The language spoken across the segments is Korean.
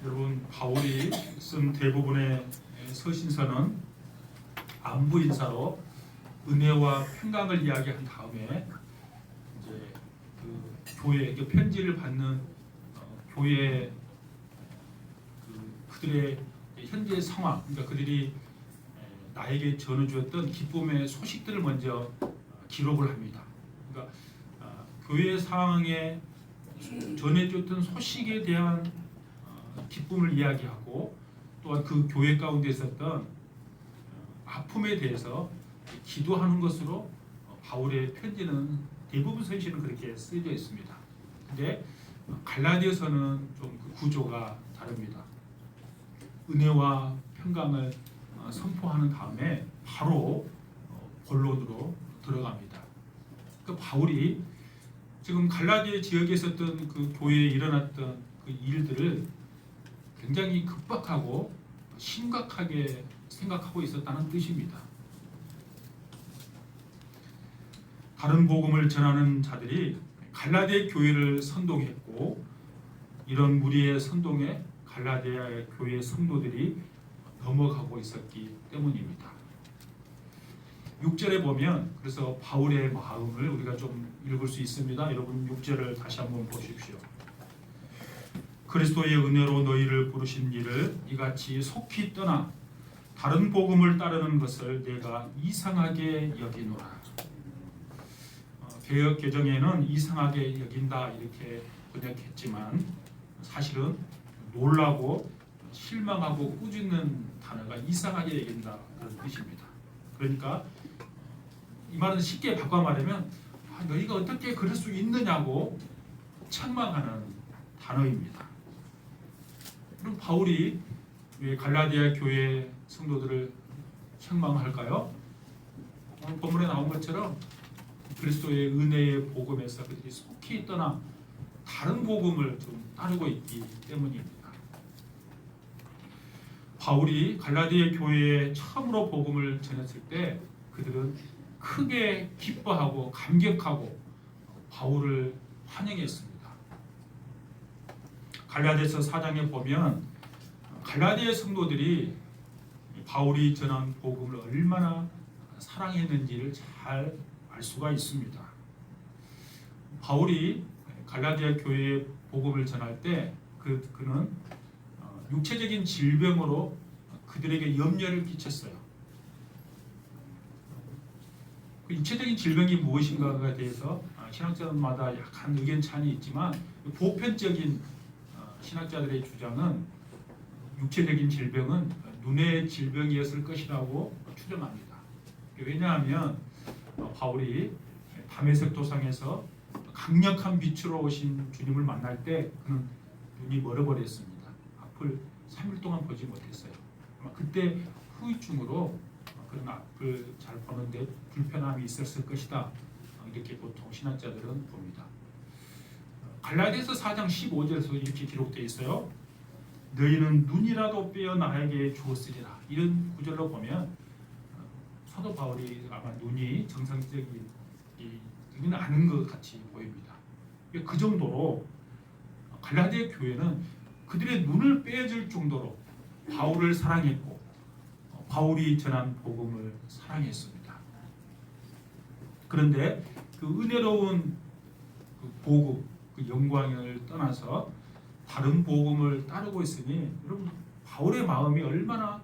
여러분, 바울이 쓴 대부분의 서신서는 안부 인사로 은혜와 평강을 이야기한 다음에 이제 교회 편지를 받는 교회 그들의 현재 상황, 그러니까 그들이 나에게 전해주었던 기쁨의 소식들을 먼저 기록을 합니다. 그러니까 교회 상황에 전해줬던 소식에 대한 기쁨을 이야기하고, 또한 그 교회 가운데 있었던 아픔에 대해서 기도하는 것으로 바울의 편지는 대부분 서신은 그렇게 쓰여져 있습니다. 근데 갈라디아서는 좀 그 구조가 다릅니다. 은혜와 평강을 선포하는 다음에 바로 본론으로 들어갑니다. 그 바울이 지금 갈라디아 지역에 있었던 그 교회에 일어났던 그 일들을 굉장히 급박하고 심각하게 생각하고 있었다는 뜻입니다. 다른 복음을 전하는 자들이 갈라디아 교회를 선동했고, 이런 무리의 선동에 갈라디아 교회 성도들이 넘어가고 있었기 때문입니다. 6절에 보면 그래서 바울의 마음을 우리가 좀 읽을 수 있습니다. 여러분 6절을 다시 한번 보십시오. 그리스도의 은혜로 너희를 부르신 이를 이같이 속히 떠나 다른 복음을 따르는 것을 내가 이상하게 여기노라. 개역 개정에는 이상하게 여긴다 이렇게 번역했지만 사실은 놀라고 실망하고 꾸짖는 단어가 이상하게 여긴다 그런 뜻입니다. 그러니까 이 말은 쉽게 바꿔 말하면 너희가 어떻게 그럴 수 있느냐고 책망하는 단어입니다. 그럼 바울이 왜 갈라디아 교회 성도들을 책망할까요? 오늘 본문에 나온 것처럼 그리스도의 은혜의 복음에서 그들이 속히 떠나 다른 복음을 좀 따르고 있기 때문입니다. 바울이 갈라디아 교회에 처음으로 복음을 전했을 때 그들은 크게 기뻐하고 감격하고 바울을 환영했습니다. 갈라디아서 4장에 보면 갈라디아 성도들이 바울이 전한 복음을 얼마나 사랑했는지를 잘 알 수가 있습니다. 바울이 갈라디아 교회에 복음을 전할 때 그는 육체적인 질병으로 그들에게 염려를 끼쳤어요. 그 육체적인 질병이 무엇인가에 대해서 신학자들마다 약간 의견 차이는 있지만 보편적인 신학자들의 주장은 육체적인 질병은 눈의 질병이었을 것이라고 추정합니다. 왜냐하면 바울이 다메섹 도상에서 강력한 빛으로 오신 주님을 만날 때 그는 눈이 멀어버렸습니다. 앞을 3일 동안 보지 못했어요. 아마 그때 후유증으로 그런 앞을 잘 보는데 불편함이 있었을 것이다. 이렇게 보통 신학자들은 봅니다. 갈라디아서 4장 15절에서 이렇게 기록되어 있어요. 너희는 눈이라도 빼어 나에게 주었으리라. 이런 구절로 보면 사도 바울이 아마 눈이 정상적인 눈이 아는 것 같이 보입니다. 그 정도로 갈라디아 교회는 그들의 눈을 빼줄 정도로 바울을 사랑했고 바울이 전한 복음을 사랑했습니다. 그런데 그 은혜로운 그 복음, 그 영광을 떠나서 다른 복음을 따르고 있으니 여러분 바울의 마음이 얼마나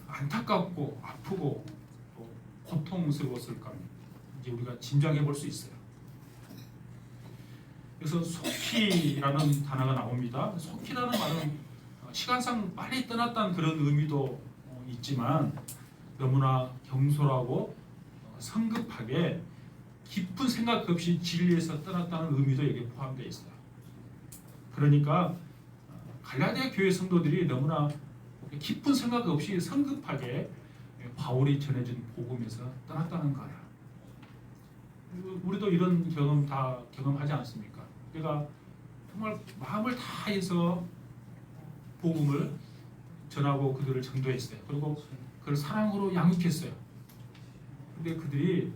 안타깝고 아프고 또 고통스러웠을까 이제 우리가 짐작해 볼 수 있어요. 그래서 속히라는 단어가 나옵니다. 속히라는 말은 시간상 빨리 떠났다는 그런 의미도 있지만 너무나 경솔하고 성급하게 깊은 생각 없이 진리에서 떠났다는 의미도 여기에 포함되어 있어요. 그러니까 갈라디아 교회 성도들이 너무나 깊은 생각 없이 성급하게 바울이 전해준 복음에서 떠났다는 거예요. 우리도 이런 경험 다 경험하지 않습니까? 내가 정말 마음을 다해서 복음을 전하고 그들을 전도했어요. 그리고 그걸 사랑으로 양육했어요. 근데 그들이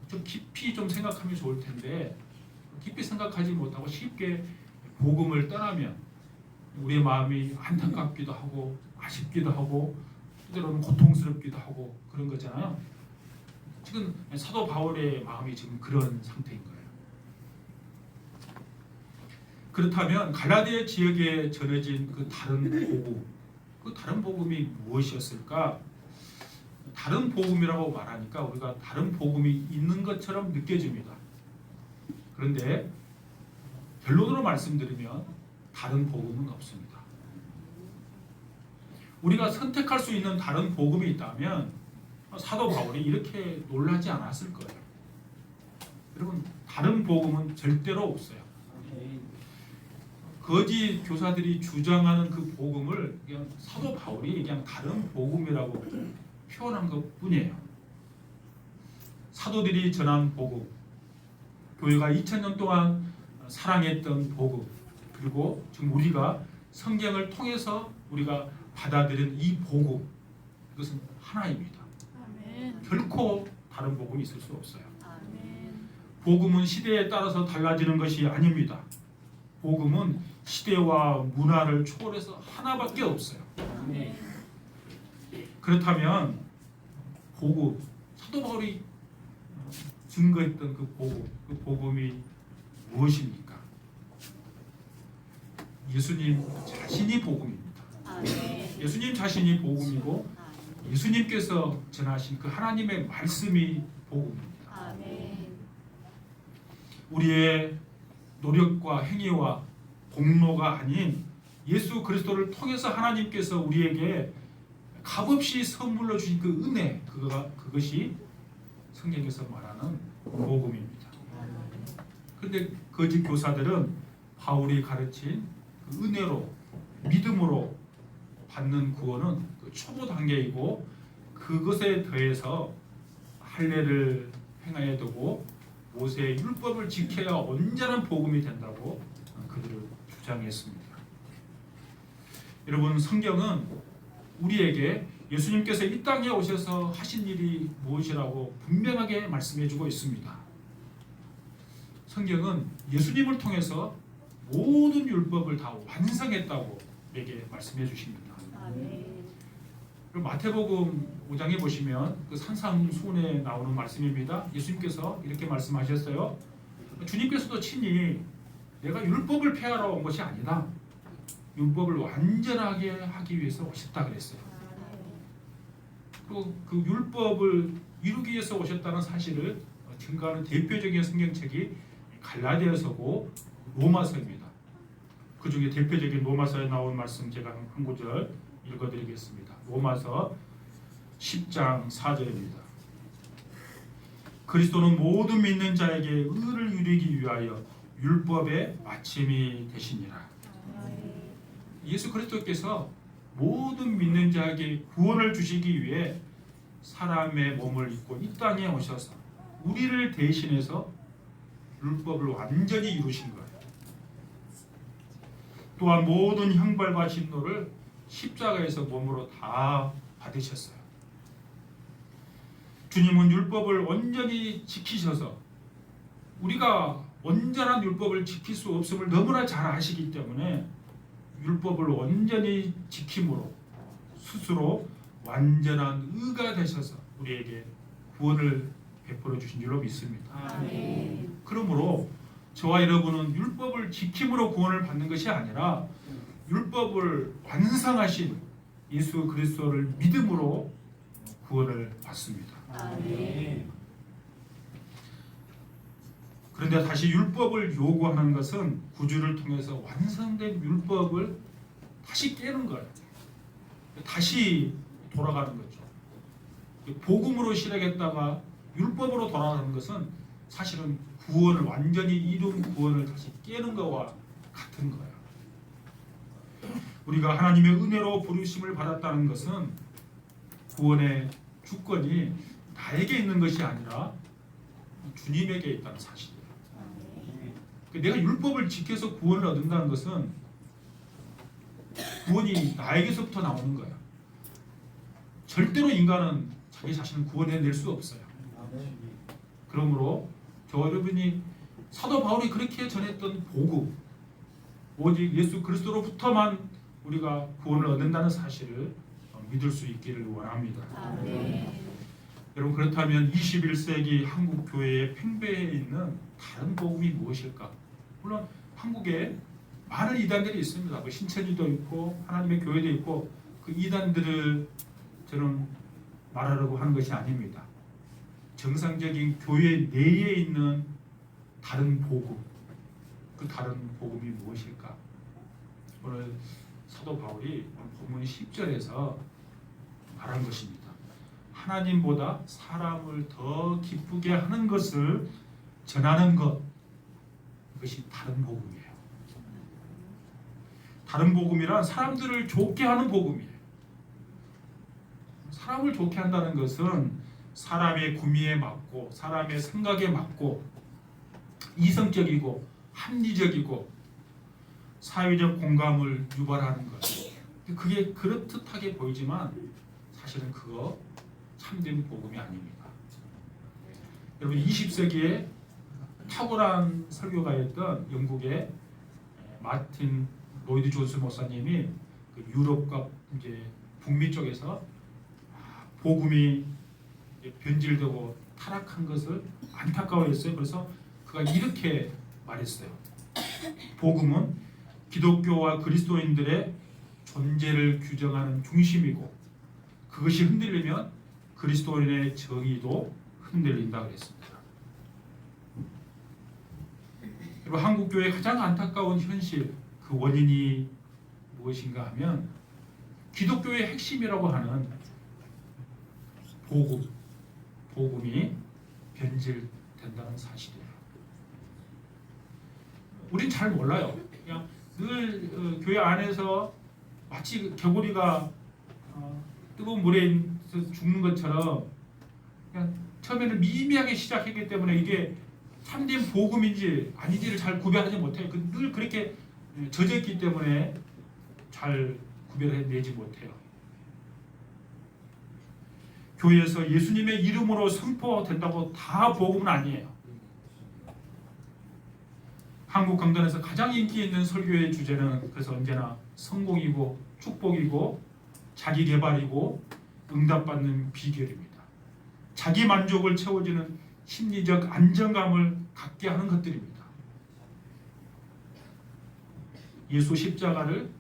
좀 깊이 좀 생각하면 좋을 텐데 깊이 생각하지 못하고 쉽게 복음을 떠나면 우리의 마음이 안타깝기도 하고 아쉽기도 하고 때로는 고통스럽기도 하고 그런 거잖아요. 지금 사도 바울의 마음이 지금 그런 상태인 거예요. 그렇다면 갈라디아 지역에 전해진 그 다른 복음, 그 다른 복음이 무엇이었을까? 다른 복음이라고 말하니까 우리가 다른 복음이 있는 것처럼 느껴집니다. 그런데 결론으로 말씀드리면 다른 복음은 없습니다. 우리가 선택할 수 있는 다른 복음이 있다면 사도 바울이 이렇게 놀라지 않았을 거예요. 여러분, 다른 복음은 절대로 없어요. 거짓 교사들이 주장하는 그 복음을 그냥 사도 바울이 그냥 다른 복음이라고 표현한 것뿐이에요. 사도들이 전한 복음, 교회가 2000년 동안 사랑했던 복음, 그리고 지금 우리가 성경을 통해서 우리가 받아들인 이 복음, 이것은 하나입니다. 아멘. 결코 다른 복음이 있을 수 없어요. 아멘. 복음은 시대에 따라서 달라지는 것이 아닙니다. 복음은 시대와 문화를 초월해서 하나밖에 없어요. 아멘. 그렇다면 복음, 사도 바울이 증거했던 그 복음이 무엇입니까? 예수님 자신이 복음입니다. 아멘. 예수님 자신이 복음이고 예수님께서 전하신 그 하나님의 말씀이 복음입니다. 아멘. 우리의 노력과 행위와 공로가 아닌 예수 그리스도를 통해서 하나님께서 우리에게 값없이 선물로 주신 그 은혜, 그것이 성경에서 말하는 복음입니다. 그런데 거짓 교사들은 바울이 가르친 그 은혜로, 믿음으로 받는 구원은 그 초보 단계이고 그것에 더해서 할례를 행하여 두고 모세의 율법을 지켜야 온전한 복음이 된다고 그들을 주장했습니다. 여러분, 성경은 우리에게 예수님께서 이 땅에 오셔서 하신 일이 무엇이라고 분명하게 말씀해주고 있습니다. 성경은 예수님을 통해서 모든 율법을 다 완성했다고 우리에게 말씀해 주십니다. 아멘. 그리고 마태복음 5장에 보시면 그 산상수훈에 나오는 말씀입니다. 예수님께서 이렇게 말씀하셨어요. 주님께서도 친히 내가 율법을 폐하러 온 것이 아니다. 율법을 완전하게 하기 위해서 오셨다 그랬어요. 그리고 그 율법을 이루기 위해서 오셨다는 사실을 증거하는 대표적인 성경책이 갈라디아서고 로마서입니다. 그 중에 대표적인 로마서에 나온 말씀 제가 한 구절 읽어드리겠습니다. 로마서 10장 4절입니다. 그리스도는 모든 믿는 자에게 의를 이루기 위하여 율법의 마침이 되시니라. 예수 그리스도께서 모든 믿는 자에게 구원을 주시기 위해 사람의 몸을 입고 이 땅에 오셔서 우리를 대신해서 율법을 완전히 이루신 거예요. 또한 모든 형벌과 진노를 십자가에서 몸으로 다 받으셨어요. 주님은 율법을 온전히 지키셔서 우리가 온전한 율법을 지킬 수 없음을 너무나 잘 아시기 때문에 율법을 온전히 지킴으로 스스로 완전한 의가 되셔서 우리에게 구원을 베풀어 주신 줄로 믿습니다. 아멘. 그러므로 저와 여러분은 율법을 지킴으로 구원을 받는 것이 아니라 율법을 완성하신 예수 그리스도를 믿음으로 구원을 받습니다. 아멘. 그런데 다시 율법을 요구하는 것은 구주를 통해서 완성된 율법을 다시 깨는 거예요. 다시 돌아가는 거죠. 복음으로 시작했다가 율법으로 돌아가는 것은 사실은 구원을 완전히 이룬 구원을 다시 깨는 것과 같은 거예요. 우리가 하나님의 은혜로 부르심을 받았다는 것은 구원의 주권이 나에게 있는 것이 아니라 주님에게 있다는 사실이에요. 내가 율법을 지켜서 구원을 얻는다는 것은 구원이 나에게서부터 나오는 거예요. 절대로 인간은 자기 자신을 구원해낼 수 없어요. 그러므로 저와 여러분이 사도 바울이 그렇게 전했던 복음, 오직 예수 그리스도로부터만 우리가 구원을 얻는다는 사실을 믿을 수 있기를 원합니다. 아멘. 여러분, 그렇다면 21세기 한국 교회의 팽배해 있는 다른 복음이 무엇일까? 물론 한국에 많은 이단들이 있습니다. 뭐 신천지도 있고 하나님의 교회도 있고, 그 이단들을 저는 말하려고 하는 것이 아닙니다. 정상적인 교회 내에 있는 다른 복음, 그 다른 복음이 무엇일까? 오늘 사도 바울이 본문 10절에서 말한 것입니다. 하나님보다 사람을 더 기쁘게 하는 것을 전하는 것, 이것이 다른 복음이에요. 다른 복음이란 사람들을 좋게 하는 복음이에요. 사람을 좋게 한다는 것은 사람의 구미에 맞고 사람의 생각에 맞고 이성적이고 합리적이고 사회적 공감을 유발하는 것. 그게 그렇듯하게 보이지만 사실은 그거 참된 복음이 아닙니다. 여러분, 20세기에 탁월한 설교가였던 영국의 마틴 로이드 존스 목사님이 그 유럽과 이제 북미 쪽에서 복음이 변질되고 타락한 것을 안타까워했어요. 그래서 그가 이렇게 말했어요. 복음은 기독교와 그리스도인들의 존재를 규정하는 중심이고, 그것이 흔들리면 그리스도인의 정의도 흔들린다 그랬습니다. 그리고 한국 교회의 가장 안타까운 현실, 그 원인이 무엇인가 하면 기독교의 핵심이라고 하는 복음이 변질된다는 사실이에요. 우린 잘 몰라요. 그냥 늘 교회 안에서 마치 개구리가 뜨거운 물에 죽는 것처럼 그냥 처음에는 미미하게 시작했기 때문에 이게 참된 복음인지 아닌지를 잘 구별하지 못해요. 늘 그렇게 젖었기 때문에 잘 구별해내지 못해요. 교회에서 예수님의 이름으로 선포된다고 다 복음은 아니에요. 한국 강단에서 가장 인기 있는 설교의 주제는 그래서 언제나 성공이고 축복이고 자기개발이고 응답받는 비결입니다. 자기 만족을 채워주는 심리적 안정감을 갖게 하는 것들입니다. 예수 십자가를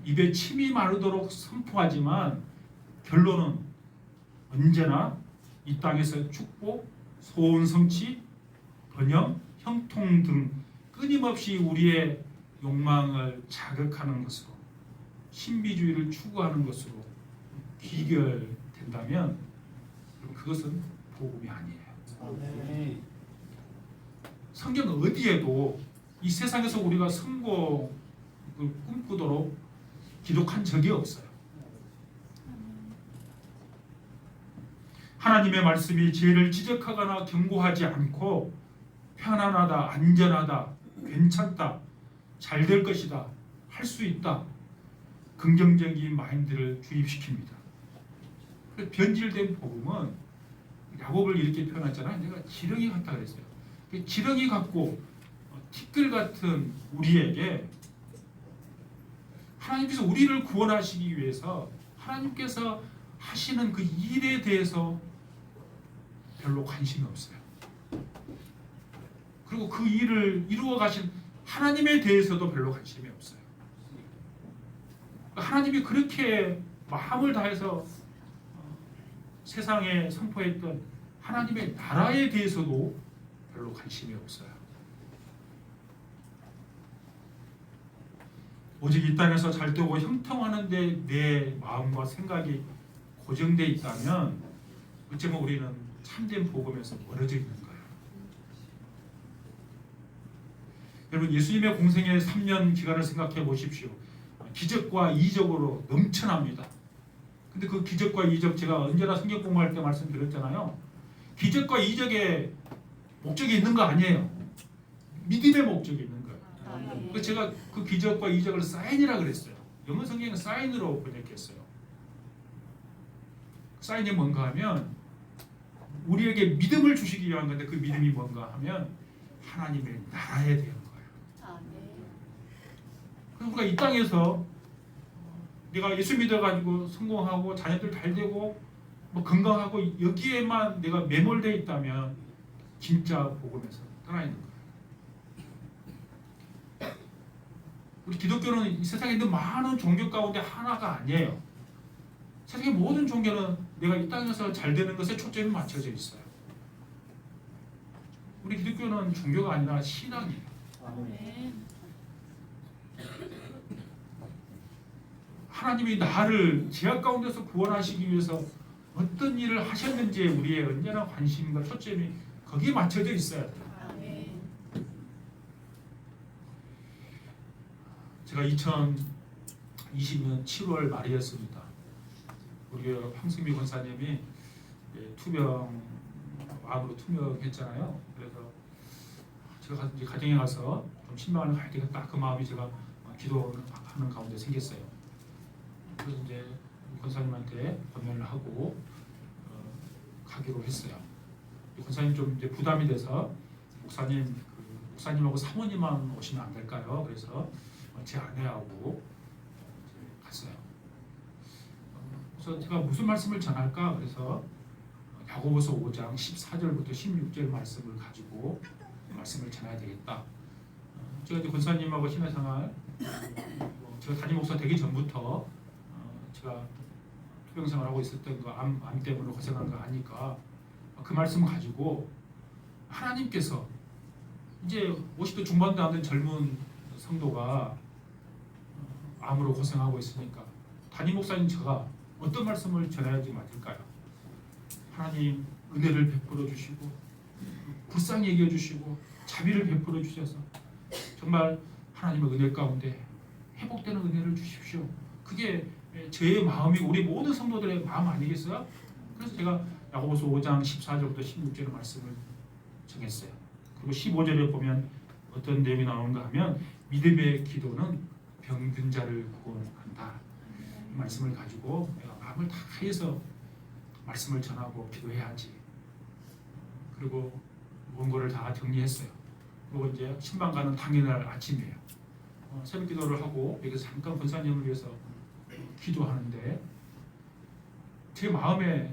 입에 침이 마르도록 선포하지만 결론은 언제나 이 땅에서 축복, 소원 성취, 번영, 형통 등 끊임없이 우리의 욕망을 자극하는 것으로, 신비주의를 추구하는 것으로 귀결된다면 그것은 복음이 아니에요. 성경 어디에도 이 세상에서 우리가 성공을 꿈꾸도록 기록한 적이 없어요. 하나님의 말씀이 죄를 지적하거나 경고하지 않고 편안하다, 안전하다, 괜찮다, 잘 될 것이다, 할 수 있다, 긍정적인 마인드를 주입시킵니다. 변질된 복음은 야곱을 이렇게 표현했잖아요. 내가 지렁이 같다 그랬어요. 지렁이 같고 티끌 같은 우리에게 하나님께서 우리를 구원하시기 위해서 하나님께서 하시는 그 일에 대해서 별로 관심이 없어요. 그리고 그 일을 이루어 가신 하나님에 대해서도 별로 관심이 없어요. 하나님이 그렇게 마음을 다해서 세상에 선포했던 하나님의 나라에 대해서도 별로 관심이 없어요. 오직 이 땅에서 잘 되고 형통하는 데 내 마음과 생각이 고정되어 있다면 어쩌면 우리는 참된 복음에서 멀어져 있는 거예요. 여러분, 예수님의 공생의 3년 기간을 생각해 보십시오. 기적과 이적으로 넘쳐납니다. 근데 그 기적과 이적, 제가 언제나 성경 공부할 때 말씀드렸잖아요. 기적과 이적의 목적이 있는 거 아니에요. 믿음의 목적이 있는 거예요. 그래서 제가 그 기적과 이적을 사인이라 그랬어요. 영어 성경은 사인으로 번역했어요. 사인이 뭔가 하면 우리에게 믿음을 주시기 위한 건데, 그 믿음이 뭔가 하면 하나님의 나라에 대한 거예요. 우리가 이 땅에서 내가 예수 믿어가지고 성공하고 자녀들 잘 되고 뭐 건강하고 여기에만 내가 매몰되어 있다면 진짜 복음에서 떠나 있는 거예요. 우리 기독교는 이 세상에 있는 많은 종교 가운데 하나가 아니에요. 세상의 모든 종교는 내가 이 땅에서 잘 되는 것에 초점이 맞춰져 있어요. 우리 기독교는 종교가 아니라 신앙이에요. 아멘. 하나님이 나를 죄악 가운데서 구원하시기 위해서 어떤 일을 하셨는지에 우리의 언제나 관심과 초점이 거기에 맞춰져 있어야 돼요. 아멘. 제가 2020년 7월 말이었습니다. 우리 황승미 권사님이 암으로 투병했잖아요. 그래서 제가 이제 가정에 가서 좀 신방을 가야 되겠다. 그 마음이 제가 기도하는 가운데 생겼어요. 그래서 이제 권사님한테 권면을 하고 가기로 했어요. 권사님 좀 이제 부담이 돼서 목사님하고 사모님만 오시면 안 될까요? 그래서 제 아내하고 갔어요. 그래서 제가 무슨 말씀을 전할까? 그래서 야고보서 5장 14절부터 16절 말씀을 가지고 말씀을 전해야 되겠다. 제가 이제 권사님하고 신앙생활 제가 담임 목사 되기 전부터 제가 투병생활하고 있었던 거 암 때문에 고생한 거 아니까 그 말씀을 가지고 하나님께서 이제 50대 중반도 안 된 젊은 성도가 암으로 고생하고 있으니까 담임 목사님 제가 어떤 말씀을 전해야지 맞을까요? 하나님 은혜를 베풀어 주시고 불쌍히 여겨 주시고 자비를 베풀어 주셔서 정말 하나님의 은혜 가운데 회복되는 은혜를 주십시오. 그게 저의 마음이고 우리 모든 성도들의 마음 아니겠어요? 그래서 제가 야고보서 5장 14절부터 16절의 말씀을 정했어요. 그리고 15절에 보면 어떤 내용이 나오는가 하면 믿음의 기도는 병든 자를 구원한다. 이 말씀을 가지고 내가 마음을 다해서 말씀을 전하고 기도해야지. 그리고 원고를 다 정리했어요. 그리고 이제 신방 가는 당일날 아침이에요. 새벽 기도를 하고 여기서 잠깐 권사님을 위해서 기도하는데 제 마음에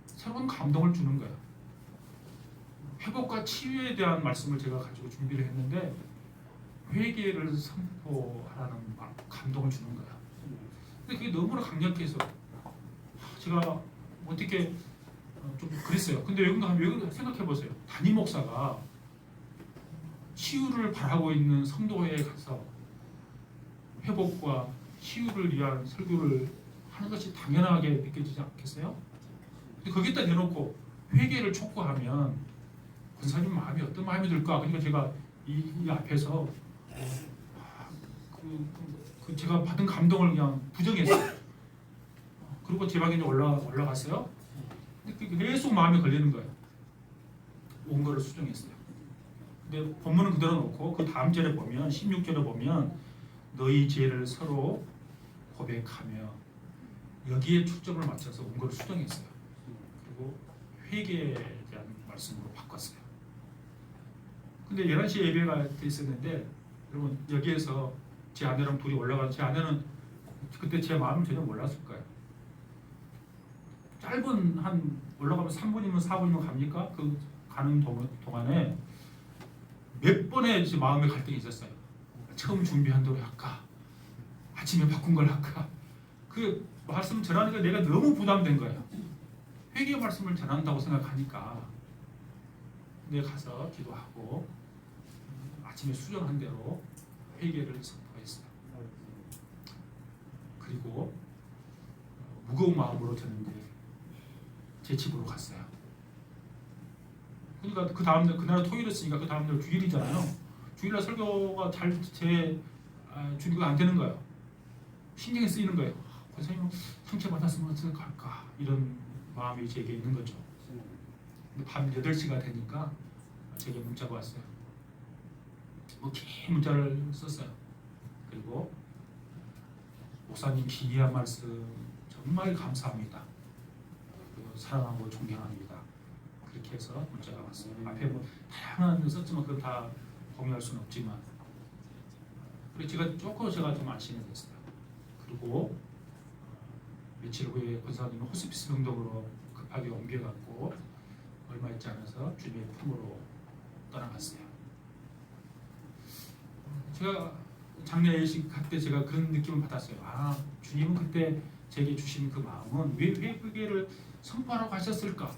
새로운 감동을 주는 거예요. 회복과 치유에 대한 말씀을 제가 가지고 준비를 했는데 회개를 선포하라는 감동을 주는 거예요. 근데 그게 너무나 강력해서 제가 어떻게 좀 그랬어요. 근데 왜 생각해 보세요. 담임 목사가 치유를 바라고 있는 성도회에 가서 회복과 치유를 위한 설교를 하는 것이 당연하게 느껴지지 않겠어요? 근데 거기다 내놓고 회개를 촉구하면 권사님 마음이 어떤 마음이 들까? 그러니까 제가 이 앞에서 제가 받은 감동을 그냥 부정했어요. 그리고 제 방에 올라갔어요. 근데 계속 마음에 걸리는 거예요. 온 거를 수정했어요. 근데 본문은 그대로 놓고 그 다음 절에 보면 16절에 보면 너희 죄를 서로 고백하며 여기에 초점을 맞춰서 온 거를 수정했어요. 그리고 회개에 대한 말씀으로 바꿨어요. 근데 11시에 예배가 돼 있었는데 여러분 여기에서 제 아내랑 둘이 올라가서 제 아내는 그때 제 마음을 전혀 몰랐을 거예요. 짧은 한 올라가면 3분이면 4분이면 갑니까? 그 가는 동안에 몇 번의 제 마음의 갈등이 있었어요. 처음 준비한 대로 할까? 아침에 바꾼 걸 할까? 그 말씀 전하니까 내가 너무 부담된 거예요. 회개 말씀을 전한다고 생각하니까 내가 가서 기도하고 아침에 수정한 대로 회개를 선포했어요. 그리고 무거운 마음으로 저는 이제 제 집으로 갔어요. 그러니까 그 다음날 그날 토요일이었으니까 그 다음날 주일이잖아요. 주일날 설교가 잘 준비가 안 되는 거예요. 신경이 쓰이는 거예요. 선생님 상처받았으면 어떡할까 이런 마음이 제게 있는 거죠. 근데 밤 8시가 되니까 제게 문자가 왔어요. 긴 문자를 썼어요. 그리고 목사님 기이한 말씀 정말 감사합니다. 그리고 사랑하고 존경합니다. 그렇게 해서 문자가 왔어요. 앞에 뭐 다양한 거 썼지만 그건 다 공유할 수는 없지만 그래서 제가 좀 안심이 됐어요. 그리고 며칠 후에 권사님은 호스피스 병동으로 급하게 옮겨갔고 얼마 있지 않아서 주님의 품으로 떠나갔어요. 제가 장례 예식 할 때 제가 그런 느낌을 받았어요. 아, 주님은 그때 제게 주신 그 마음은 왜 그게를 선포하러 가셨을까?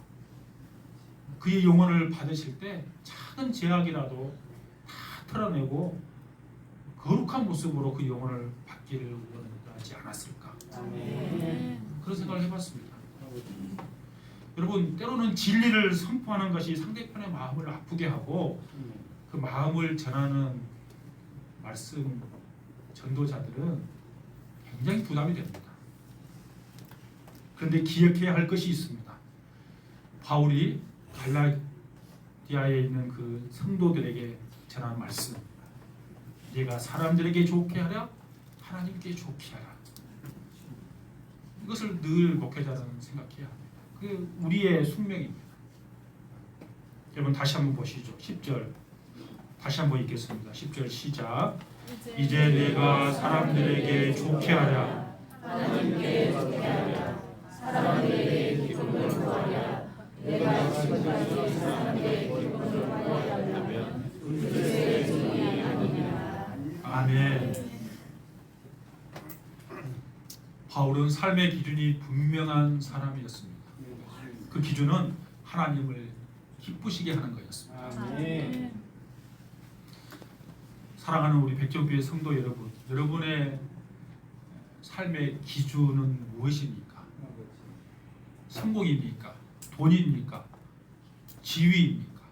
그의 영혼을 받으실 때 작은 제약이라도 다 털어내고 거룩한 모습으로 그 영혼을 받기를 원하지 않았을까? 그런 생각을 해봤습니다. 여러분, 때로는 진리를 선포하는 것이 상대편의 마음을 아프게 하고 그 마음을 전하는 말씀 전도자들은 굉장히 부담이 됩니다. 그런데 기억해야 할 것이 있습니다. 바울이 갈라디아에 있는 그 성도들에게 전한 말씀, 네가 사람들에게 좋게 하라, 하나님께 좋게 하라. 이것을 늘 목회자는 생각해야 합니다. 그 우리의 숙명입니다. 여러분 다시 한번 보시죠. 10절 다시 한번 읽겠습니다. 10절 시작. 이제 내가 사람들에게 좋게 하랴, 하나님께 좋게 하랴, 사람들에게 기쁨을 구하랴, 내가 지금까지 사람들에게 기쁨을 구하였다면 그들의 종이 아니냐. 아멘. 바울은 삶의 기준이 분명한 사람이었습니다. 그 기준은 하나님을 기쁘시게 하는 거였습니다. 아멘. 사랑하는 우리 백정교회 성도 여러분, 여러분의 삶의 기준은 무엇입니까? 성공입니까? 돈입니까? 지위입니까?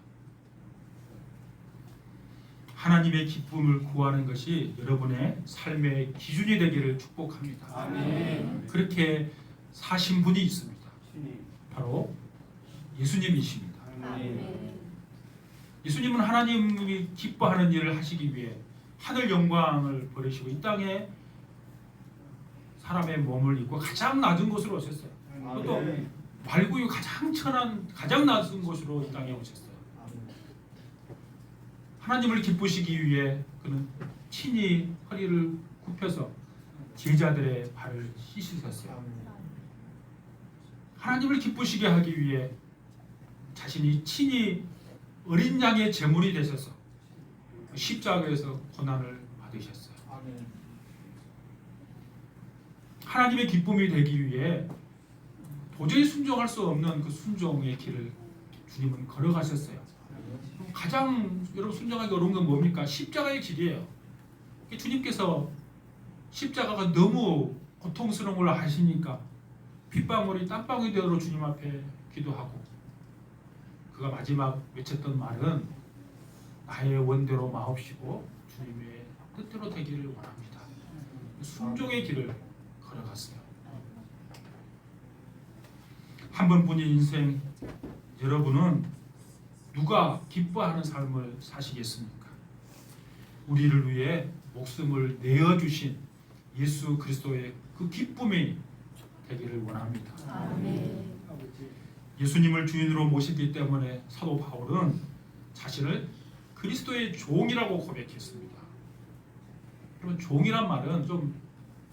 하나님의 기쁨을 구하는 것이 여러분의 삶의 기준이 되기를 축복합니다. 아멘. 그렇게 사신 분이 있습니다. 바로 예수님이십니다. 아멘. 예수님은 하나님이 기뻐하는 일을 하시기 위해 하늘 영광을 버리시고 이 땅에 사람의 몸을 입고 가장 낮은 곳으로 오셨어요. 또 말구유 가장 천한 가장 낮은 곳으로 이 땅에 오셨어요. 하나님을 기쁘시기 위해 그는 친히 허리를 굽혀서 제자들의 발을 씻으셨어요. 하나님을 기쁘시게 하기 위해 자신이 친히 어린 양의 제물이 되셔서 십자가에서 고난을 받으셨어요. 하나님의 기쁨이 되기 위해 도저히 순종할 수 없는 그 순종의 길을 주님은 걸어가셨어요. 가장 여러분 순종하기 어려운 건 뭡니까? 십자가의 길이에요. 주님께서 십자가가 너무 고통스러운 걸 아시니까 빗방울이 땀방울이 되도록 주님 앞에 기도하고 그가 마지막 외쳤던 말은 나의 원대로 마옵시고 주님의 뜻대로 되기를 원합니다. 순종의 길을 걸어갔어요. 한 번뿐인 인생, 여러분은 누가 기뻐하는 삶을 사시겠습니까? 우리를 위해 목숨을 내어주신 예수 그리스도의 그 기쁨이 되기를 원합니다. 아멘. 예수님을 주인으로 모시기 때문에 사도 바울은 자신을 그리스도의 종이라고 고백했습니다. 그러면 종이란 말은 조금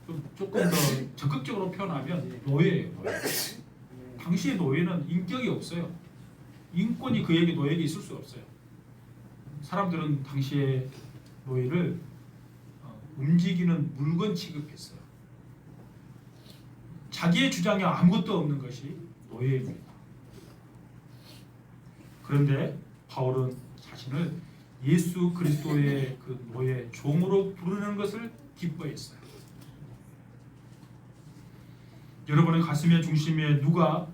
더 적극적으로 표현하면 노예예요. 노예. 당시의 노예는 인격이 없어요. 인권이 그에게 노예에게 있을 수 없어요. 사람들은 당시의 노예를 움직이는 물건 취급했어요. 자기의 주장에 아무것도 없는 것이 노예입니다. 그런데 바울은 자신을 예수 그리스도의 그 노예 종으로 부르는 것을 기뻐했어요. 여러분의 가슴의 중심에 누가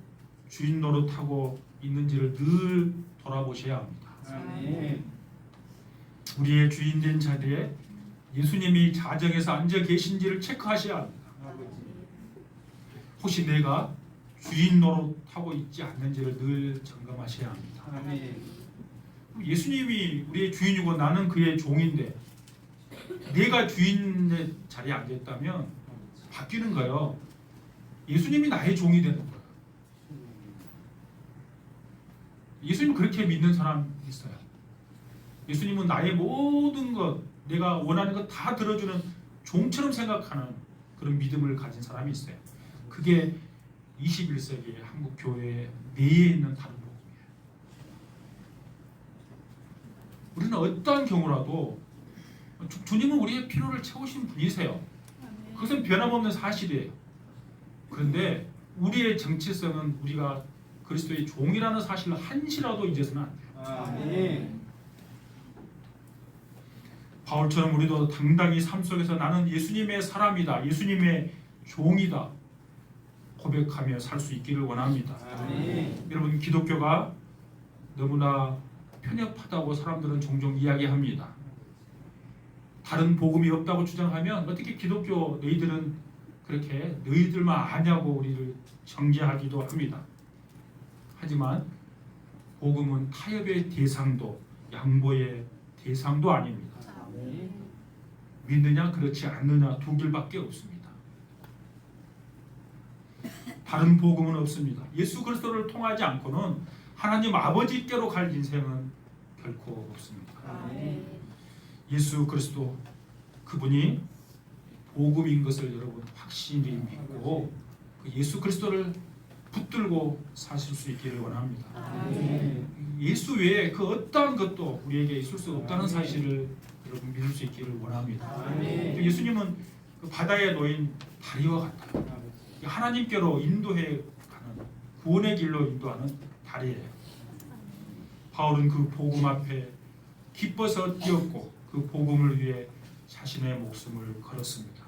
주인 노릇하고 있는지를 늘 돌아보셔야 합니다. 아멘. 우리의 주인된 자리에 예수님이 자정에서 앉아 계신지를 체크하셔야 합니다. 혹시 내가 주인 노릇하고 있지 않는지를 늘 점검하셔야 합니다. 아멘. 예수님이 우리의 주인이고 나는 그의 종인데 내가 주인의 자리에 앉았다면 바뀌는 거예요. 예수님이 나의 종이 되는 거예요. 예수님 그렇게 믿는 사람 있어요. 예수님은 나의 모든 것 내가 원하는 거 다 들어주는 종처럼 생각하는 그런 믿음을 가진 사람이 있어요. 그게 21세기 한국 교회 내에 있는 다른 복음이에요. 우리는 어떠한 경우라도 주님은 우리의 필요를 채우신 분이세요. 그것은 변함없는 사실이에요. 그런데 우리의 정체성은 우리가 그리스도의 종이라는 사실을 한시라도 잊어서는 안 돼요. 아멘. 바울처럼 우리도 당당히 삶 속에서 나는 예수님의 사람이다, 예수님의 종이다 고백하며 살 수 있기를 원합니다. 아멘. 여러분, 기독교가 너무나 편협하다고 사람들은 종종 이야기합니다. 다른 복음이 없다고 주장하면 어떻게 기독교 너희들은 그렇게 너희들만 아냐고 우리를 정죄하기도 합니다. 하지만 복음은 타협의 대상도 양보의 대상도 아닙니다. 아멘. 믿느냐 그렇지 않느냐 두 길밖에 없습니다. 다른 복음은 없습니다. 예수 그리스도를 통하지 않고는 하나님 아버지께로 갈 인생은 결코 없습니다. 아멘. 예수 그리스도 그분이 복음인 것을 여러분 확실히 믿고 그 예수 그리스도를 붙들고 사실 수 있기를 원합니다. 아멘. 예수 외에 그 어떠한 것도 우리에게 있을 수 없다는 사실을 여러분 믿을 수 있기를 원합니다. 아멘. 예수님은 그 바다에 놓인 다리와 같아요. 하나님께로 인도해 가는 구원의 길로 인도하는 다리예요. 바울은 그 복음 앞에 기뻐서 뛰었고 그 복음을 위해 자신의 목숨을 걸었습니다.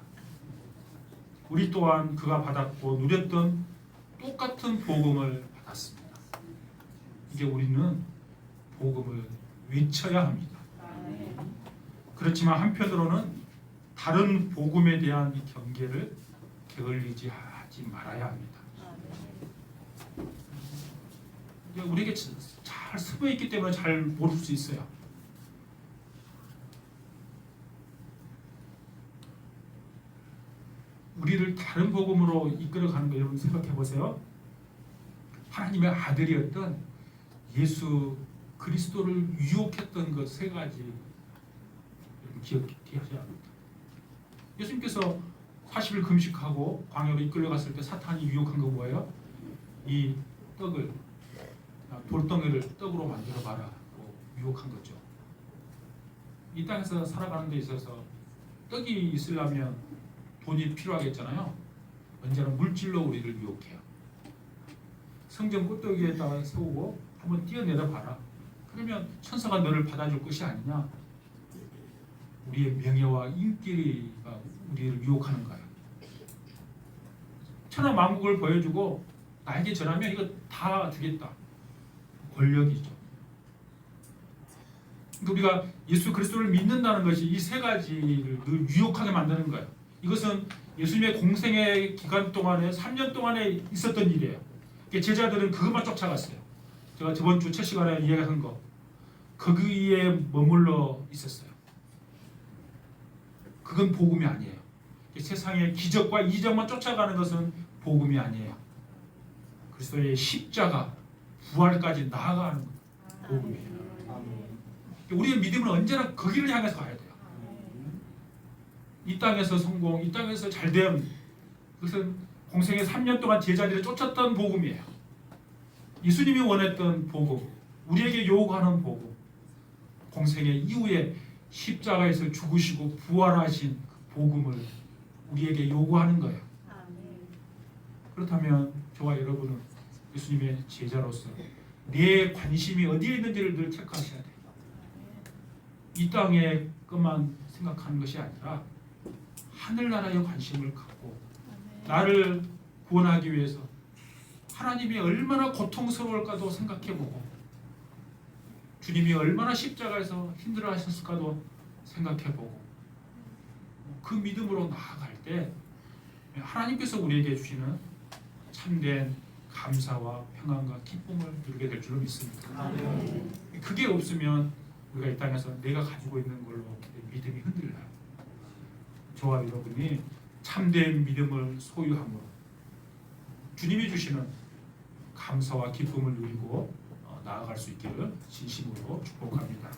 우리 또한 그가 받았고 누렸던 똑같은 복음을 받았습니다. 이제 우리는 복음을 외쳐야 합니다. 그렇지만 한편으로는 다른 복음에 대한 경계를 게을리지 하지 말아야 합니다. 우리에게 잘 스며 있기 때문에 잘 모를 수 있어요. 우리를 다른 복음으로 이끌어가는 거 여러분 생각해 보세요. 하나님의 아들이었던 예수 그리스도를 유혹했던 것 세 가지 여러분 기억하셔야 합니다. 예수님께서 40일 금식하고 광야로 이끌려갔을 때 사탄이 유혹한 거 뭐예요? 이 떡을 돌덩이를 떡으로 만들어 봐라고 유혹한 거죠. 이 땅에서 살아가는 데 있어서 떡이 있으려면 돈이 필요하겠잖아요. 언제나 물질로 우리를 유혹해요. 성전 꼭대기에다가 세우고 한번 뛰어내려 봐라. 그러면 천사가 너를 받아줄 것이 아니냐. 우리의 명예와 인기가 우리를 유혹하는 거예요. 천하 만국을 보여주고 나에게 전하면 이거 다 주겠다. 권력이죠. 그러니까 우리가 예수 그리스도를 믿는다는 것이 이 세 가지를 늘 유혹하게 만드는 거예요. 이것은 예수님의 공생의 기간 동안에 3년 동안에 있었던 일이에요. 제자들은 그것만 쫓아갔어요. 제가 저번 주 첫 시간에 이야기한 거 거기에 머물러 있었어요. 그건 복음이 아니에요. 세상의 기적과 이적만 쫓아가는 것은 복음이 아니에요. 그리스도의 십자가 부활까지 나아가는 복음이에요. 우리의 믿음은 언제나 거기를 향해서 가야 돼요. 이 땅에서 성공, 이 땅에서 잘됨, 그것은 공생의 3년 동안 제자들을 쫓았던 복음이에요. 예수님이 원했던 복음, 우리에게 요구하는 복음, 공생의 이후에 십자가에서 죽으시고 부활하신 그 복음을 우리에게 요구하는 거예요. 그렇다면 저와 여러분은 예수님의 제자로서 내 관심이 어디에 있는지를 늘 체크하셔야 돼요. 이 땅의 것만 생각하는 것이 아니라 하늘나라에 관심을 갖고 나를 구원하기 위해서 하나님이 얼마나 고통스러울까도 생각해보고 주님이 얼마나 십자가에서 힘들어하셨을까도 생각해보고 그 믿음으로 나아갈 때 하나님께서 우리에게 주시는 참된 감사와 평안과 기쁨을 누리게 될 줄로 믿습니다. 그게 없으면 우리가 이 땅에서 내가 가지고 있는 걸로 믿음이 흔들려요. 저와 여러분이 참된 믿음을 소유함으로 주님이 주시는 감사와 기쁨을 누리고 나아갈 수 있기를 진심으로 축복합니다.